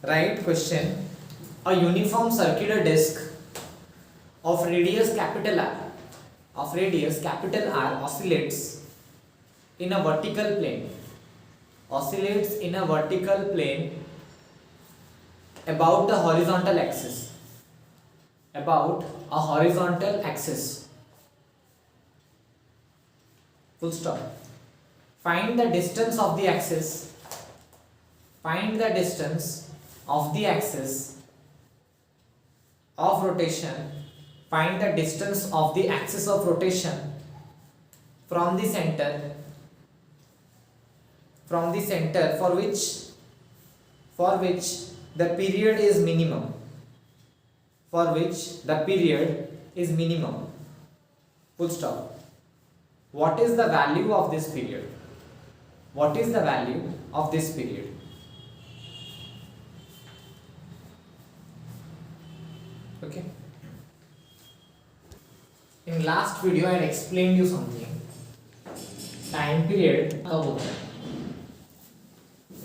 Right question. A uniform circular disc of radius capital R oscillates in a vertical plane. Oscillates in a vertical plane about the horizontal axis. About a horizontal axis. Full stop. Find the distance of the axis. Find the distance of the axis of rotation. Find the distance of the axis of rotation from the center for which the period is minimum. For which the period is minimum. Full stop. What is the value of this period? What is the value of this period? Okay. In last video I had explained you something. Time period कब होता है?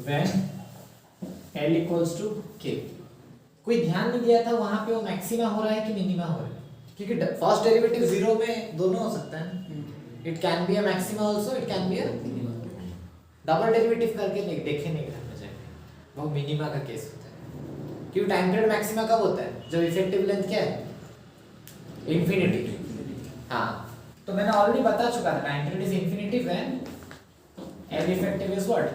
When L equals to K. कोई ध्यान नहीं दिया था वहां पे वो मैक्सिमा हो रहा है कि मिनिमा हो रहा है, क्योंकि फर्स्ट डेरिवेटिव जीरो में दोनों हो सकता है. It can be a maxima also, it can be a minima. Double derivative करके देखे नहीं घर में जाके, वो मिनिमा का केस होता है. क्योंकि टाइम पीरियड मैक्सिमा कब होता है? जब इफेक्टिव लेंथ क्या है? इंफिनिटी. हाँ, तो मैंने ऑलरेडी बता चुका था time period is infinity when L effective is what?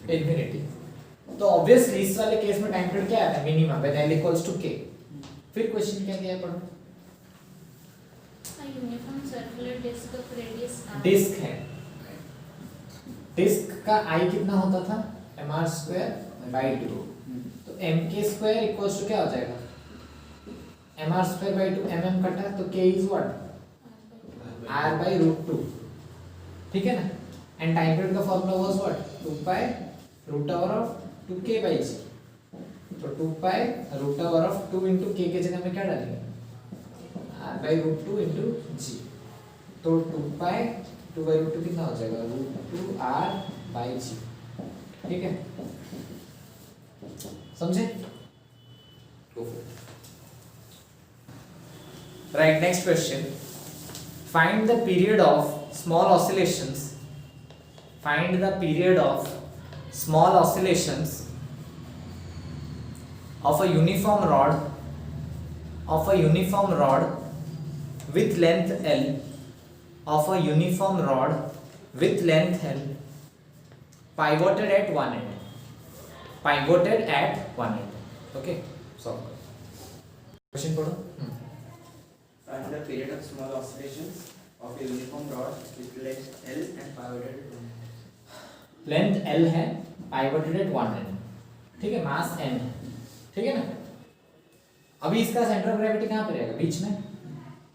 Infinity. तो ऑब्वियसली इस वाले केस में टाइम पीरियड क्या आता है? Minima when L equals to K. फिर क्वेश्चन क्या दिया है पढ़ो. Uniform circular disc of radius r. Disc है. डिस्क का आई कितना होता था? mr²/2. तो mk² इक्वल्स टू क्या हो जाएगा? mr²/2. mm कटा तो k इज व्हाट? r/√2. ठीक है ना. एंड टाइम पीरियड का फॉर्मूला वाज व्हाट? 2π√2k/g. तो 2π√2 into k के जगह में क्या डालेंगे? r/√2 into g. तो 2π2/√2 कितना हो जाएगा? √2r/g. ठीक है, समझे? Right. Next question. Find the period of small oscillations. Find the period of small oscillations of a uniform rod with length L pivoted at one end. Okay, so question पढ़ो. Find the period of small oscillations of a uniform rod with length L and pivoted at one end. Length L है, pivoted at one end. ठीक है, मास m है. ठीक है ना. अभी इसका सेंटर ऑफ ग्रेविटी कहाँ पे रहेगा? बीच में.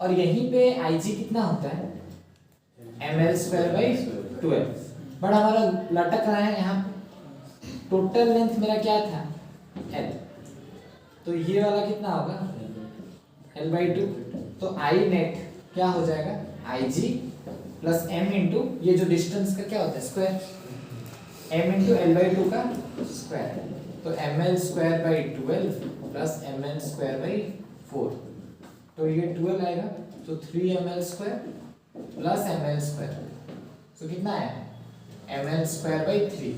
और यहीं पे Ig कितना होता है? ml²/12. बट हमारा लटक रहा है यहाँ पे. टोटल लेंथ मेरा क्या था? L. तो ये वाला कितना होगा? L/2. तो I नेट क्या हो जाएगा? Ig प्लस m इंटू ये जो डिस्टेंस का क्या होता है? स्क्वायर. m इंटू L/2 का स्क्वायर. तो ml²/12 प्लस ml²/4. तो ये 12 आएगा. तो 3ml² प्लस ml². तो कितना है? ml²/3.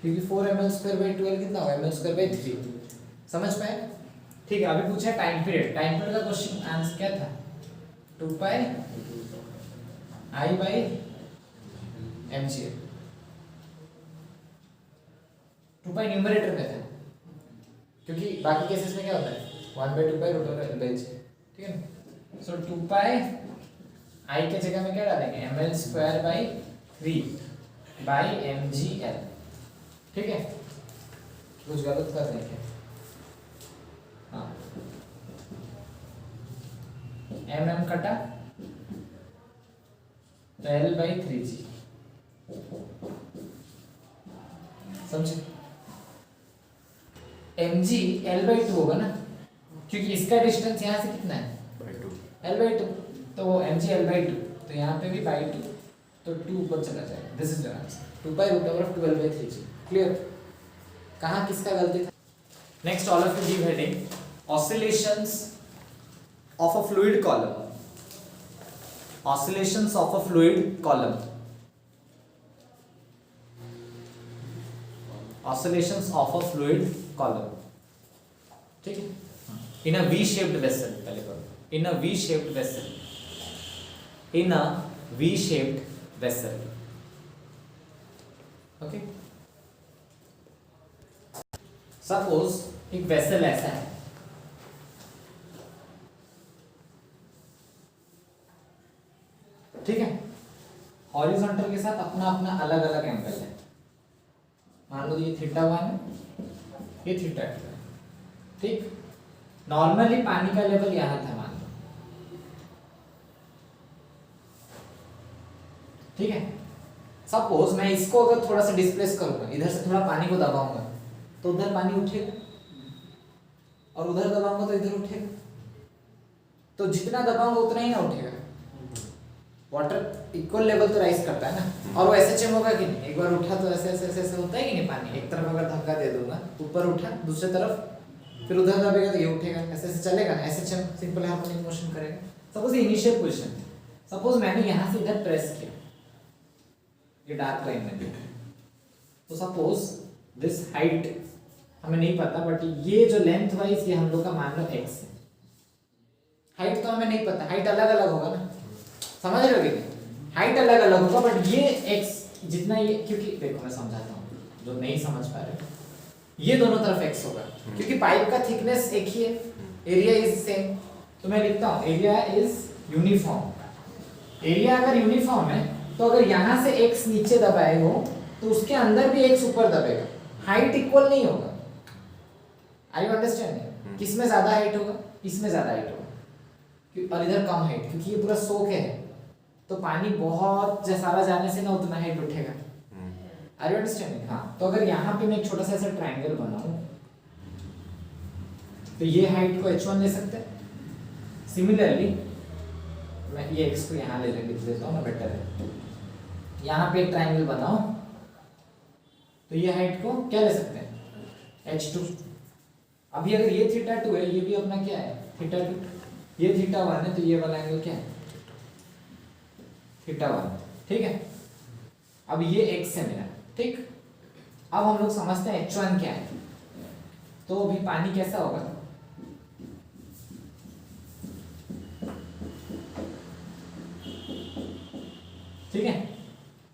क्योंकि 4ml²/12 कितना होगा? ml²/3. समझ पाए? ठीक है. अभी पूछा टाइम पीरियड. टाइम पीरियड का क्वेश्चन आंसर क्या था? 2πi/mgl. 2π न्यूमरेटर में था, क्योंकि बाकी केसेस में क्या होता है? 1/2π√L/g. ठीक है ना. सो 2π i के जगह में क्या डालेंगे? ml²/3/mgl. ठीक है. कुछ गलत कर रहे हैं? हाँ, mm कटा तो L/3g. समझे? mg L/2 होगा ना, क्योंकि इसका डिस्टेंस यहाँ से कितना है? L/2. तो mg L/2. तो यहाँ पे भी by 2. तो 2 ऊपर चला जाएगा. This is the answer. 2 by root over of 12/3g. Clear? कहाँ किसका गलती था? Next, all of you give heading oscillations of a fluid column. Oscillations of a fluid column. Oscillations of a fluid column. ठीक है? In a V-shaped vessel. पहले करो. In a V-shaped vessel. In a V-shaped vessel. Okay? Suppose एक vessel ऐसा है, ठीक है, horizontal के साथ अपना अपना अलग अलग एंगल है। मान लो ये थीटा 1 है, ये थीटा 2 है, ठीक। नॉर्मली पानी का लेवल यहां था, मान लो, ठीक है। सपोज मैं इसको अगर थोड़ा सा डिस्प्लेस करूंगा, इधर से थोड़ा पानी को दबाऊंगा तो उधर पानी उठेगा, और उधर दबाऊंगा तो इधर उठेगा। तो जितना दबाऊंगा उतना ही ना उठेगा। वाटर इक्वल लेवल तो राइज करता है ना, और वो ऐसे चेम होगा कि नहीं, एक बार उठा तो ऐसे ऐसे ऐसे ऐसे होता है कि नहीं। पानी एक तरफ अगर धक्का दे दूंगा, ऊपर उठा, दूसरी तरफ फिर उधर दबेगा तो ये उठेगा, ऐसे ऐसे चलेगा ना, ऐसे चेम सिंपल हार्मोनिक मोशन करेगा। सपोज ये इनिशियल पोजीशन है, सपोज मैंने यहां से इधर प्रेस किया, ये डार्क लाइन में दिया, तो सपोज दिस हाइट हमें नहीं पता, बट ये जो लेंथ वाइज ये हम लोग का मान लो x है। हाइट तो हमें नहीं पता, हाइट अलग अलग होगा ना, समझ रहे हो कि हाइट अलग अलग होगा, बट ये x जितना ये, क्योंकि देखो मैं समझाता हूँ जो नहीं समझ पा रहे, ये दोनों तरफ x होगा क्योंकि पाइप का थिकनेस एक ही है, एरिया इज सेम। तो मैं लिखता हूँ एरिया इज यूनिफॉर्म। एरिया अगर यूनिफॉर्म है तो अगर यहाँ से x नीचे दबाए हो तो उसके अंदर भी x ऊपर दबेगा, हाइट इक्वल नहीं होगा। Are you understanding? किसमें ज्यादा हाइट होगा, इसमें ज्यादा हाइट होगा, और इधर कम हाइट, क्योंकि ये पूरा सोक है, तो पानी बहुत सारा जाने से ना उतना हाइट उठेगा। Are you understanding? हाँ, तो अगर यहाँ पे मैं एक छोटा सा ऐसा ट्रायंगल बनाऊं तो ये हाइट को h1 ले सकते हैं। सिमिलरली मैं ये x को यहाँ ले लेता हूँ ना, बेटर है। यहाँ पे एक ट्रायंगल बनाओ तो ये हाइट को क्या ले सकते हैं, h2। अभी अगर ये थीटा 2 है, ये भी अपना क्या है, थीटा 2, ये थीटा 1 है, तो ये वाला एंगल क्या है, थीटा 1, ठीक है। अब ये x है मेरा, ठीक। अब हम लोग समझते हैं h1 क्या है। तो अभी पानी कैसा होगा, ठीक है।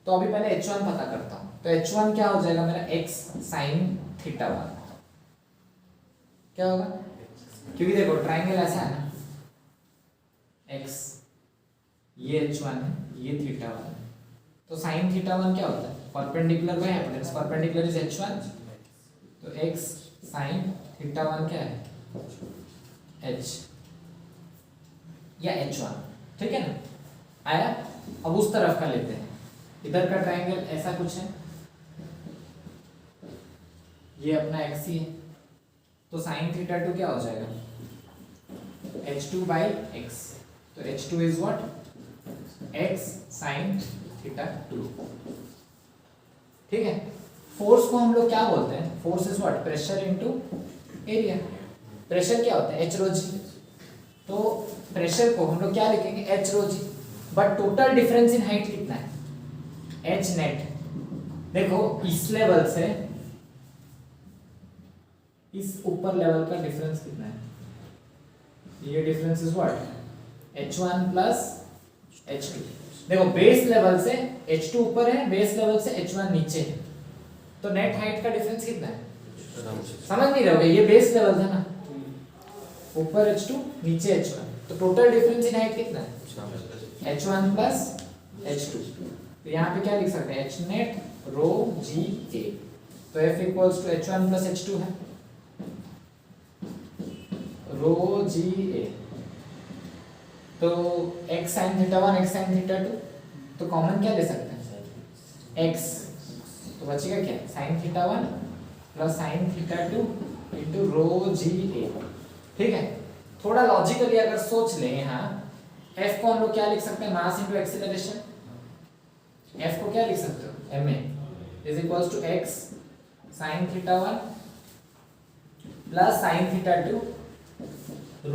तो अभी पहले h1 पता करता हूं, तो h1 क्या हो जाएगा मेरा, x sin थीटा 1 क्या होगा, क्योंकि देखो ट्रायंगल ऐसा है ना, x ये h1 है, ये थीटा 1 है, तो sin थीटा 1 क्या होता है, perpendicular by hypotenuse, perpendicular is h1, तो x sin थीटा 1 क्या है, h या h1, ठीक है ना, आया। अब उस तरफ का लेते हैं, इधर का ट्रायंगल ऐसा कुछ है, ये अपना x ही है, तो sin थीटा 2 क्या हो जाएगा, h2 by x, तो h2 is what, x sin theta 2, ठीक है। फोर्स को हम लोग क्या बोलते हैं, force is what, pressure into area. Pressure क्या होता है, h rho g, तो प्रेशर को हम लोग क्या लिखेंगे, h rho g, but total difference in height कितना है, h नेट। देखो इस लेवल से इस ऊपर लेवल का डिफरेंस कितना है, ये difference is what, h1 plus h2। देखो बेस लेवल से h2 ऊपर है, बेस लेवल से h1 नीचे है, तो नेट हाइट का डिफरेंस कितना है, समझ नहीं रहोगे, ये बेस लेवल था ना, ऊपर h2 नीचे h1, तो टोटल डिफरेंस इन हाइट कितना है, h1 प्लस h2। तो यहाँ पे क्या लिख सकते हैं, h नेट रो जी ए, तो F equals to h1 plus h2 है, रो जी ए। तो x sin theta 1 x sin theta 2, तो कॉमन क्या ले सकते हैं, x, तो बचेगा क्या, sin theta 1 plus sin theta 2 into rho g a, ठीक है। थोड़ा लॉजिकली अगर सोच लें, यहाँ f को हम लोग क्या लिख सकते हैं, मास इनटू एक्सीलरेशन। f को क्या लिख सकते हो, ma is equals to x sin theta 1 plus sin theta 2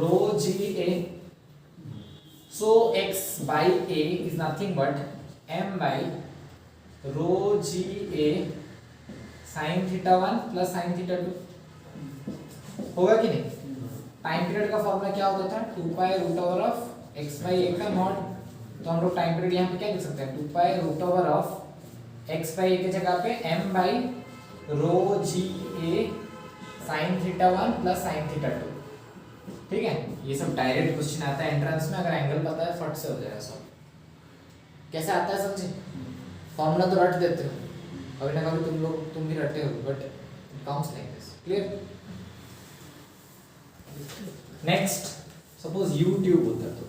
rho GA. So x by a is nothing but m by rho GA sin theta 1 plus sin theta 2. होगा कि नहीं? Time period का formula क्या होता था? 2 pi root over of x by a का mod. तो हम लोग टाइम पीरियड यहाँ पे क्या लिख सकते हैं? 2 pi root over of x by a की जगह पे m by rho g a sine theta 1 plus sine theta 2. ठीक है, ये सब डायरेक्ट क्वेश्चन आता है एंट्रेंस में. अगर एंगल पता है फट से हो जाएगा सब. कैसे आता है समझे? फॉर्मूला तो रट देते हो, कभी ना कभी तुम भी रटे हो, but counts like this. Clear? Next, suppose you tube होता है तो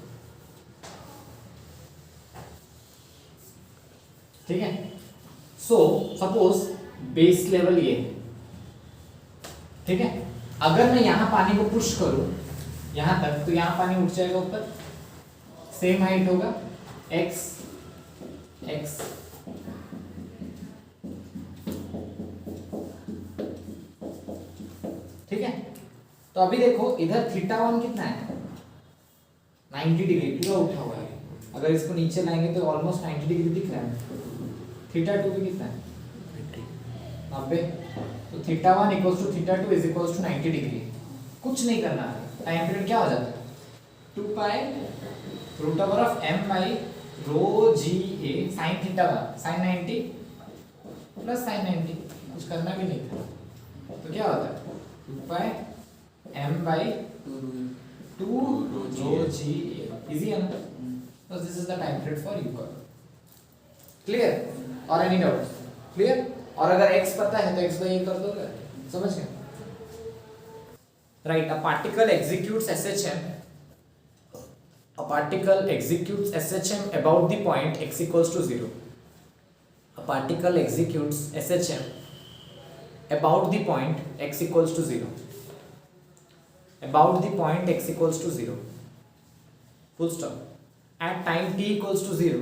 ठीक है. सो सपोज बेस लेवल ये है, ठीक है. अगर मैं यहां पानी को पुश करूं यहां तक, तो यहां पानी उठ जाएगा ऊपर. सेम हाइट होगा x x. ठीक है. तो अभी देखो इधर थीटा 1 कितना है? 90 डिग्री पूरा उठा हुआ है. अगर इसको नीचे लाएंगे तो ऑलमोस्ट 90 डिग्री दिख रहा है. थीटा 2 भी कितना है? 90. तो theta 1 equals to theta 2 is equals to 90 degree. कुछ नहीं करना है. टाइम पीरियड क्या हो जाता है? 2 pi root over of m by rho g A sin theta 1 sin 90 plus sin 90. कुछ करना भी नहीं था. तो क्या होता है? 2 pi m by 2 rho g A. Easy है ना? So this is the time period for U curve. Clear? और any doubt? Clear? और अगर x पता है तो x by a कर दोगे. समझ गए? Right. A particle executes SHM. A particle executes SHM about the point x equals to 0. A particle executes SHM about the point x equals to 0. About the point x equals to 0. Full stop. At time t equals to 0,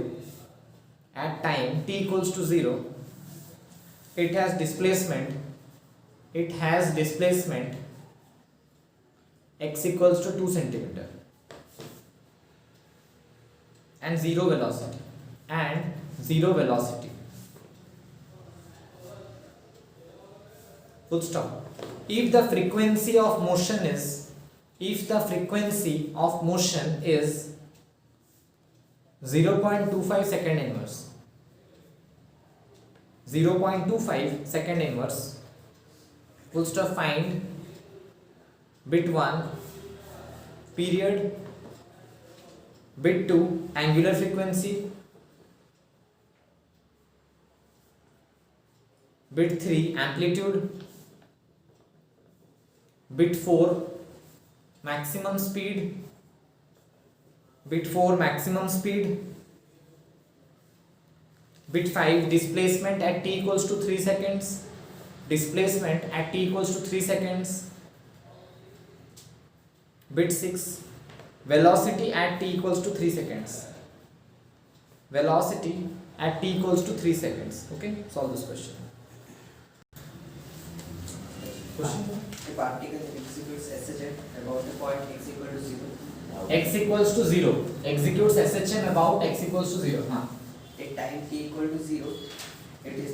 at time t equals to 0, it has displacement x equals to 2 centimeter and zero velocity. Full stop. If the frequency of motion is 0.25 second inverse. 0.25 second inverse. Full stop. Find bit 1 period, bit 2 angular frequency, bit 3 amplitude, bit 4 maximum speed, bit 4 maximum speed, bit 5 displacement at t equals to 3 seconds, displacement at t equals to 3 seconds, bit 6 velocity at t equals to 3 seconds, velocity at t equals to 3 seconds. Okay, solve this question. A particle executes SHM about the point x equal to 0. X equals to 0 executes SHM about x equals to 0. हाँ. At time t equal to 0, it has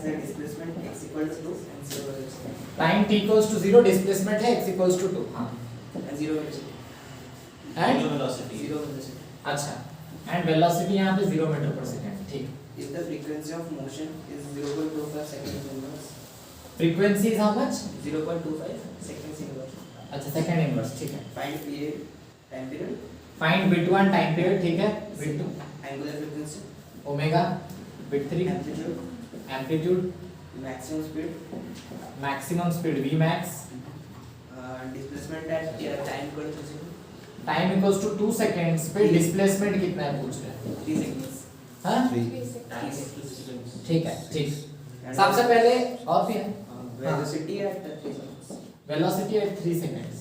the displacement x equal to 2 and 0 velocity. Time t equals to 0 displacement है x equals to 2. हाँ. And 0 velocity. And 0 velocity. अच्छा. And velocity यहाँ पे 0 meter per second. ठीक. If the frequency of motion is 0.25 seconds inverse. Frequency is how much? 0.25 seconds inverse. अच्छा second inverse. ठीक है. Find period, time period. Find bit 1 time period. ठीक है. Bit 2 angular frequency, omega, bit 3 amplitude, maximum speed V max, displacement at time equal to 0. Time equals to 2 seconds पे displacement कितना है पूछ रहे हैं? 3 seconds. हाँ 3 seconds. ठीक है. ठीक. सबसे पहले और भी है Velocity at 3 seconds. Velocity at 3 seconds.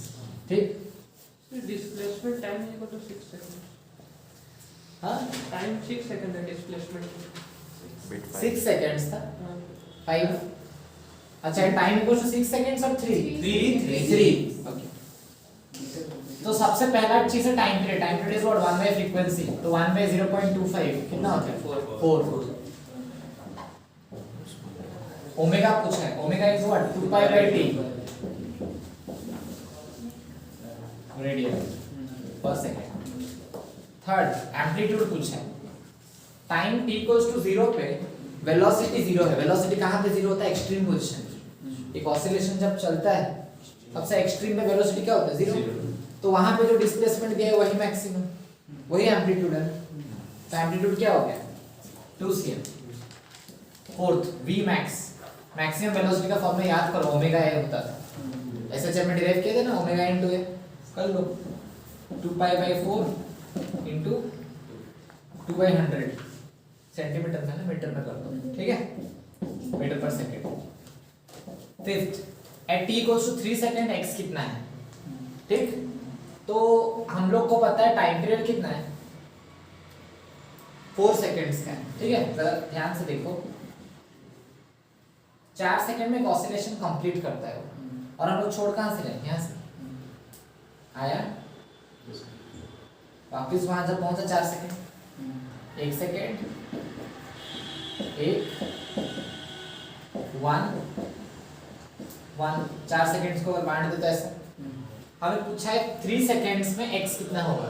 ठीक. Displacement time is equal to 6 seconds. हाँ Time 6 seconds है displacement. 6 सेकंड्स था 5. अच्छा टाइम इक्वल टू 6 सेकंड्स और 3 3 ओके। तो सबसे पहला चीज है time period is what 1 bye frequency, तो 1 बाय 0.25 कितना होता है 4। ओमेगा पूछा है, omega is what 2 pi bye t radian पर सेकंड। थर्ड एम्पलीट्यूड पूछा है, टाइम t इक्वल्स टू 0 पे वेलोसिटी 0 है। वेलोसिटी कहां पे 0 होता है एक्सट्रीम पोजीशन। एक ऑसिलेशन जब चलता है सबसे एक्सट्रीम में वेलोसिटी क्या होता है 0, तो वहां पे जो डिस्प्लेसमेंट दिया है वही मैक्सिमम, वही एम्पलीट्यूड है। तो एम्पलीट्यूड क्या हो गया 2 cm। Fourth v max, maximum velocity का फॉर्मूला याद करो, ओमेगा a होता था, एसएचएम में डिराइव किया था ना, ओमेगा इनटू a कर लो, 2 pi by 4 into 2 by 100 centimetre में ना, मीटर में कर दो, ठीक है, मीटर पर second. Fifth at t equals to 3 second x कितना है, ठीक। तो हम लोग को पता है टाइम पीरियड कितना है 4 सेकंड्स का है, ठीक है। जरा ध्यान से देखो, 4 सेकंड में एक ऑसिलेशन कंप्लीट करता है वो, और हम लोग छोड़ कहां से रहे, यहां से आया, वापस वहां जब पहुंचा 4 सेकंड, 1 सेकंड 1 4 सेकंड्स को अगर बांट दे तो ऐसा। हमें पूछा है 3 सेकंड्स में x कितना होगा,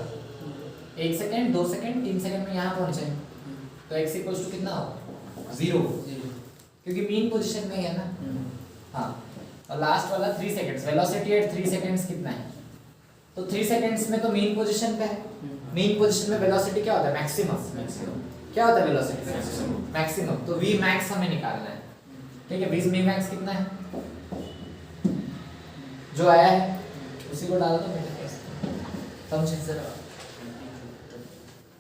1 सेकंड 2 सेकंड 3 सेकंड में यहाँ पहुंचे, तो x इक्वल्स टू कितना होगा 0, क्योंकि मीन पोजीशन में ही है ना। हाँ, और लास्ट वाला 3 सेकंड्स, वेलोसिटी एट 3 सेकंड्स कितना है, तो 3 सेकंड्स में तो मीन पोजीशन पे है, मीन पोजीशन में वेलोसिटी क्या होता है मैक्सिमम, क्या होता है वेलोसिटी मैक्सिमम, तो v मैक्स हमें निकालना है, ठीक है। v मैक्स कितना है जो आया है उसी को डाल दो, समझे सर।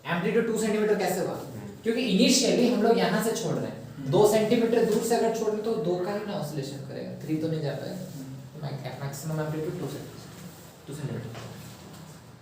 एम्पलीट्यूड 2 सेंटीमीटर कैसे हुआ, क्योंकि इनिशियली हम लोग यहाँ से छोड़ रहे हैं, 2 सेंटीमीटर दूर से अगर छोड़ें तो 2 का ही ना ऑसिलेशन करेगा, 3 तो नहीं जा पाएगा, तो मैक्सिमम एम्पलीट्यूड 2 सेंटीमीटर।